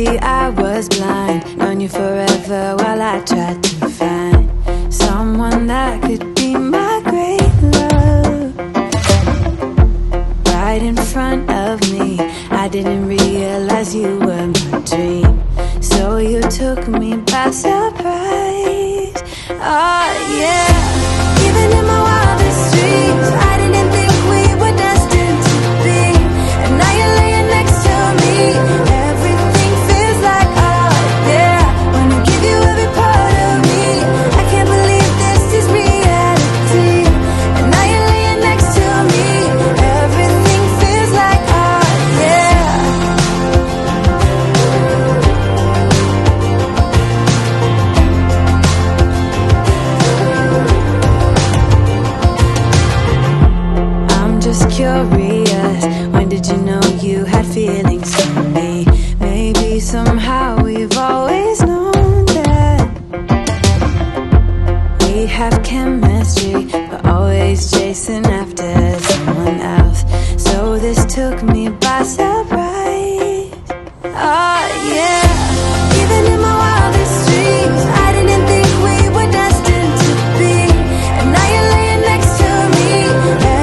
Maybe I was blind, known you forever while I tried to find someone that could be my great love. Right in front of me, I didn't realize you were my dream, so you took me by surprise. Oh yeah, even in my wildest dreams, I didn't think we were destined to be. And now you're laying next to me, everything feels like oh yeah. Wanna give you every part of me, I can't believe this is reality. And now you're laying next to me, everything feels like oh yeah. I'm just curious, when did you know you had feelings for me? Maybe somehow we've always known that we have chemistry, but always chasing after someone else. So this took me by surprise. Oh yeah, even in my wildest dreams, I didn't think we were destined to be. And now you're laying next to me,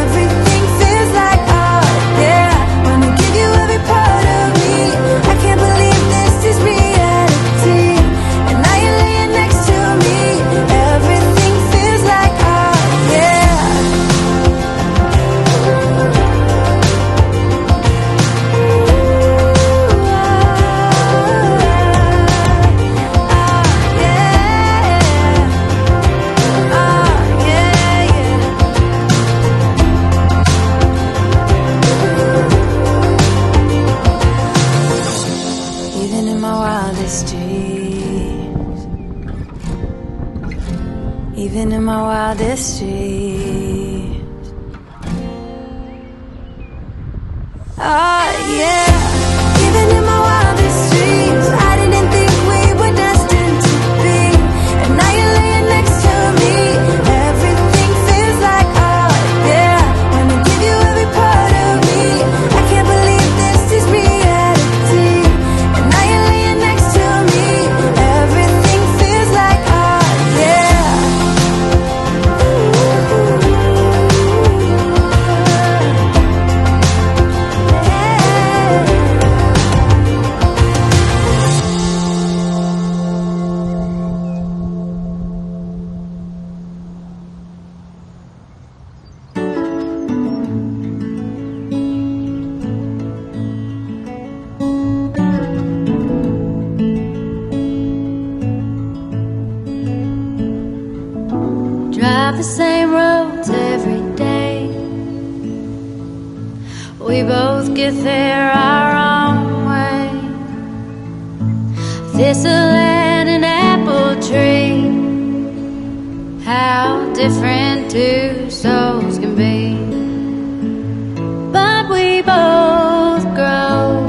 everything feels like oh yeah. Wanna give you every part of me, I can't believe this is reality. And now you're laying next to me, everything feels like oh yeah. Even in my wildest dreams, even in my wildest dreams. Oh yeah, even in my wildest dreams, I didn't think we were destined to be. And now you're laying next to me, everything feels like oh yeah. Wanna give you every part of me, I can't believe this is reality. And now you're laying next to me, everything feels like oh yeah. Drive the same roads every day. We both get there our own way. Thistle and an apple tree, how different two souls can be. But we both grow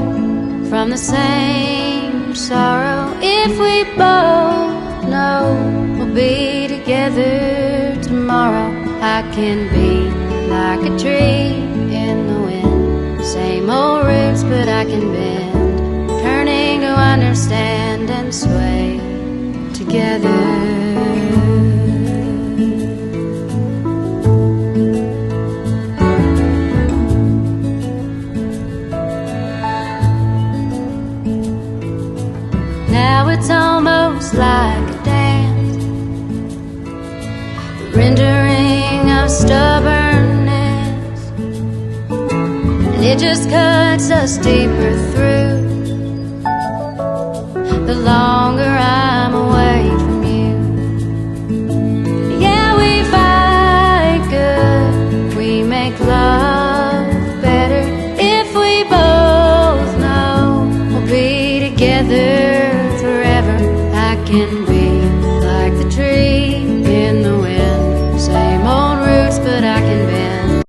from the same sorrow. If we both know we'll be together tomorrow, I can be like a tree in the wind. Same old roots, but I can bend, turning to understand and sway together. Now it's almost like a dance, the rendering of stubbornness, and it just cuts us deeper through the longer I